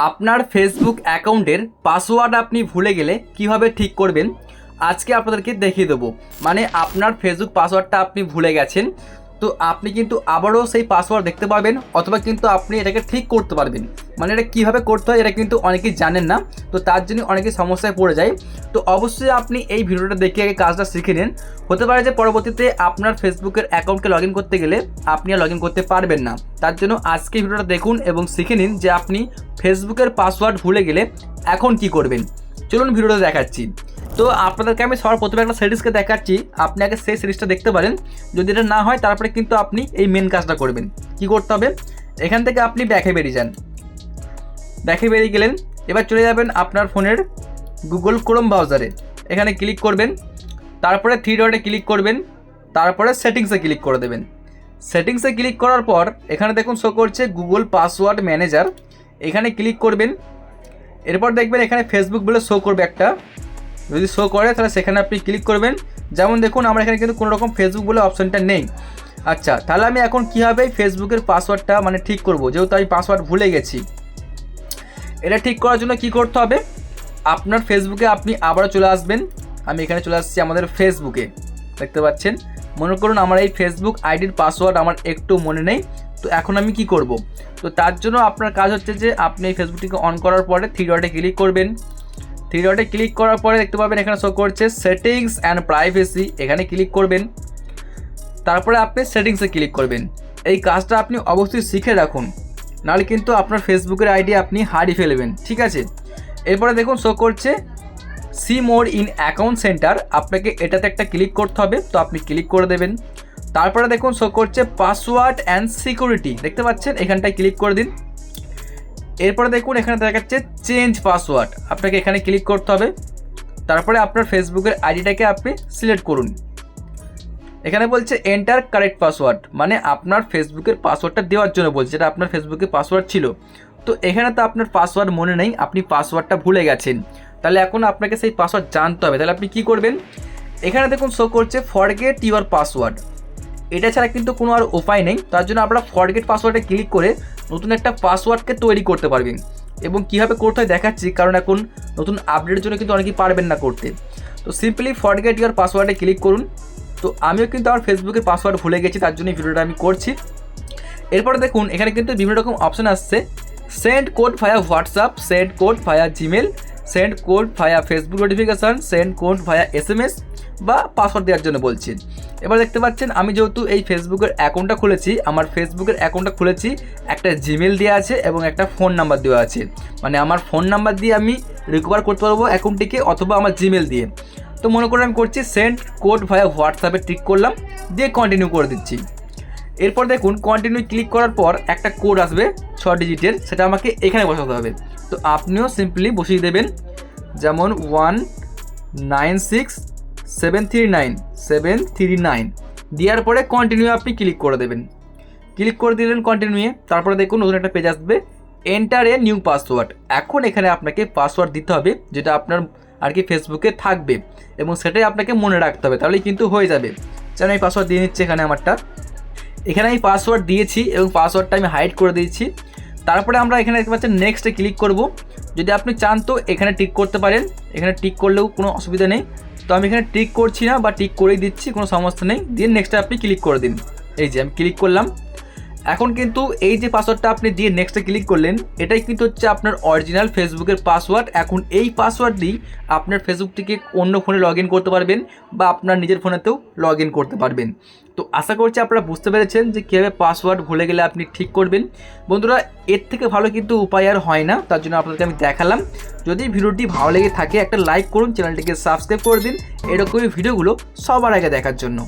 আপনার ফেসবুক অ্যাকাউন্টের পাসওয়ার্ড আপনি ভুলে গেলে কিভাবে ঠিক করবেন আজকে আপনাদেরকে দেখিয়ে দেবো। মানে আপনার ফেসবুক পাসওয়ার্ডটা আপনি ভুলে গেছেন, তো আপনি কিন্তু আবারও সেই পাসওয়ার্ড দেখতে পারবেন, অথবা কিন্তু আপনি এটাকে ঠিক করতে পারবেন। মানে এটা কীভাবে করতে হয় এটা কিন্তু অনেকেই জানেন না, তো তার জন্য অনেকেই সমস্যায় পড়ে যায়। তো অবশ্যই আপনি এই ভিডিওটা দেখে আগে কাজটা শিখে নিন। হতে পারে যে পরবর্তীতে আপনার ফেসবুকের অ্যাকাউন্টকে লগ ইন করতে গেলে আপনি আর লগ ইন করতে পারবেন না। তার জন্য আজকে ভিডিওটা দেখুন এবং শিখে নিন যে আপনি ফেসবুকের পাসওয়ার্ড ভুলে গেলে এখন কি করবেন। চলুন ভিডিওটা দেখাচ্ছি। তো আপনাদেরকে আমি সবার প্রথমে একটা সিরিজকে দেখাচ্ছি, আপনি আগে সেই সিরিজটা দেখতে পারেন। যদি এটা না হয় তারপরে কিন্তু আপনি এই মেন কাজটা করবেন। কি করতে হবে, এখান থেকে আপনি ব্যাকে বেরিয়ে যান। ব্যাকে বেরিয়ে গেলেন, এবার চলে যাবেন আপনার ফোনের গুগল ক্রোম ব্রাউজারে। এখানে ক্লিক করবেন, তারপরে থ্রি ডটে ক্লিক করবেন, তারপরে সেটিংসে ক্লিক করে দেবেন। সেটিংসে ক্লিক করার পর এখানে দেখুন শো করছে গুগল পাসওয়ার্ড ম্যানেজার, এখানে ক্লিক করবেন। এরপর দেখবেন এখানে ফেসবুক বলে শো করবে একটা, যদি শো করে তাহলে সেখানে আপনি ক্লিক করবেন। যেমন দেখুন আমার এখানে কিন্তু কোনো রকম ফেসবুক বলে অপশানটা নেই। আচ্ছা, তাহলে আমি এখন কীভাবে ফেসবুকের পাসওয়ার্ডটা মানে ঠিক করব, যেহেতু আমি পাসওয়ার্ড ভুলে গেছি। এটা ঠিক করার জন্য কি করতে হবে, আপনার ফেসবুকে আপনি আবারও চলে আসবেন। আমি এখানে চলে আসছি আমাদের ফেসবুকে, দেখতে পাচ্ছেন। মনে করুন আমার এই ফেসবুক আইডির পাসওয়ার্ড আমার একটু মনে নেই, তো এখন আমি কি করব। তো তার জন্য আপনার কাজ হচ্ছে যে আপনি এই ফেসবুকটিকে অন করার পরে থ্রি ডটে ক্লিক করবেন। থ্রি ডটে ক্লিক করার পরে দেখতে পাবেন এখানে শো করছে সেটিংস অ্যান্ড প্রাইভেসি, এখানে ক্লিক করবেন। তারপরে আপনি সেটিংসে ক্লিক করবেন। এই কাজটা আপনি অবশ্যই শিখে রাখুন, নাহলে কিন্তু আপনার ফেসবুকের আইডি আপনি হারিয়ে ফেলবেন, ঠিক আছে। এরপরে দেখুন শো করছে see more in account centre, আপনাকে এটাতে একটা ক্লিক করতে হবে, তো আপনি ক্লিক করে দেবেন। তারপরে দেখুন শো করছে পাসওয়ার্ড অ্যান্ড সিকিউরিটি, দেখতে পাচ্ছেন, এখানটায় ক্লিক করে দিন। এরপরে দেখুন এখানে দেখাচ্ছে চেঞ্জ পাসওয়ার্ড, আপনাকে এখানে ক্লিক করতে হবে। তারপরে আপনার ফেসবুকের আইডিটাকে আপনি সিলেক্ট করুন। এখানে বলছে এন্টার কারেক্ট পাসওয়ার্ড, মানে আপনার ফেসবুকের পাসওয়ার্ডটা দেওয়ার জন্য বলছে, যেটা আপনার ফেসবুকের পাসওয়ার্ড ছিল। তো এখানে তো আপনার পাসওয়ার্ড মনে নেই, আপনি পাসওয়ার্ডটা ভুলে গেছেন, তাহলে এখন আপনাকে সেই পাসওয়ার্ড জানতে হবে। তাহলে আপনি কি করবেন, এখানে দেখুন শো করছে ফরগেট ইউর পাসওয়ার্ড, এটা ছাড়া কিন্তু কোনো আর উপায় নেই। তার জন্য আপনারা ফরগেট পাসওয়ার্ডে ক্লিক করে নতুন একটা পাসওয়ার্ডকে তৈরি করতে পারবেন। এবং কীভাবে করতে হয় দেখাচ্ছি, কারণ এখন নতুন আপডেটের জন্য কিন্তু অনেকেই পারবেন না করতে। তো সিম্পলি ফরগেট ইউর পাসওয়ার্ডে ক্লিক করুন। তো আমিও কিন্তু আমার ফেসবুকের পাসওয়ার্ড ভুলে গেছি, তার জন্য এই ভিডিওটা আমি করছি। এরপরে দেখুন এখানে কিন্তু বিভিন্ন রকম অপশান আসছে, সেন্ড কোড ভায়া হোয়াটসঅ্যাপ, সেন্ড কোড ভায়া জিমেল, সেন্ড কোড ভায়া ফেসবুক নোটিফিকেশান, সেন্ড কোড ভায়া SMS বা পাসওয়ার্ড দেওয়ার জন্য বলছেন। এবার দেখতে পাচ্ছেন আমি যেহেতু এই ফেসবুকের অ্যাকাউন্টটা খুলেছি, আমার ফেসবুকের অ্যাকাউন্টটা খুলেছি, একটা জিমেল দেওয়া আছে এবং একটা ফোন নাম্বার দেওয়া আছে। মানে আমার ফোন নাম্বার দিয়ে আমি রিকভার করতে পারবো অ্যাকাউন্টটিকে, অথবা আমার জিমেল দিয়ে। তো মনে করে আমি করছি সেন্ড কোড ভায়া হোয়াটসঅ্যাপে টিক করলাম, দিয়ে কন্টিনিউ করে দিচ্ছি। এরপর দেখুন কন্টিনিউ ক্লিক করার পর একটা কোড আসবে 6 ডিজিটের, সেটা আমাকে এখানে বসাতে হবে। তো আপনিও সিম্পলি বসিয়ে দেবেন, যেমন 196739 দেওয়ার পরে কন্টিনিউ আপনি ক্লিক করে দেবেন। ক্লিক করে দিলেন কন্টিনিউয়ে, তারপরে দেখুন নতুন একটা পেজ আসবে, এন্টার এ নিউ পাসওয়ার্ড। এখন এখানে আপনাকে পাসওয়ার্ড দিতে হবে যেটা আপনার আর কি ফেসবুকে থাকবে, এবং সেটাই আপনাকে মনে রাখতে হবে, তাহলেই কিন্তু হয়ে যাবে। যেন আমি পাসওয়ার্ড দিয়ে নিচ্ছি এখানে আমারটা, এখানে আমি পাসওয়ার্ড দিয়েছি এবং পাসওয়ার্ডটা আমি হাইড করে দিয়েছি। তারপরে আমরা এখানে দেখতে পাচ্ছেন নেক্সটে ক্লিক করব। যদি আপনি চান তো এখানে টিক করতে পারেন, এখানে টিক করলেও কোনো অসুবিধা নেই। তো আমি এখানে টিক করছি না, বা টিক করেই দিচ্ছি, কোনো সমস্যা নেই। দিয়ে নেক্সটে আপনি ক্লিক করে দিন। এই যে আমি ক্লিক করলাম। এখন কিন্তু এই যে পাসওয়ার্ডটা আপনি দিয়ে নেক্সটে ক্লিক করলেন, এটাই কিন্তু হচ্ছে আপনার অরিজিনাল ফেসবুকের পাসওয়ার্ড। এখন এই পাসওয়ার্ড দিয়ে আপনার ফেসবুকটিকে অন্য ফোনে লগ ইন করতে পারবেন, বা আপনার নিজের ফোনেতেও লগ ইন করতে পারবেন। তো আশা করছি আপনারা বুঝতে পেরেছেন যে কীভাবে পাসওয়ার্ড ভুলে গেলে আপনি ঠিক করবেন। বন্ধুরা, এর থেকে ভালো কিন্তু উপায় আর হয় না, তার জন্য আপনাদেরকে আমি দেখালাম। যদি ভিডিওটি ভালো লেগে থাকে একটা লাইক করুন, চ্যানেলটিকে সাবস্ক্রাইব করে দিন এরকমই ভিডিওগুলো সবার আগে দেখার জন্য।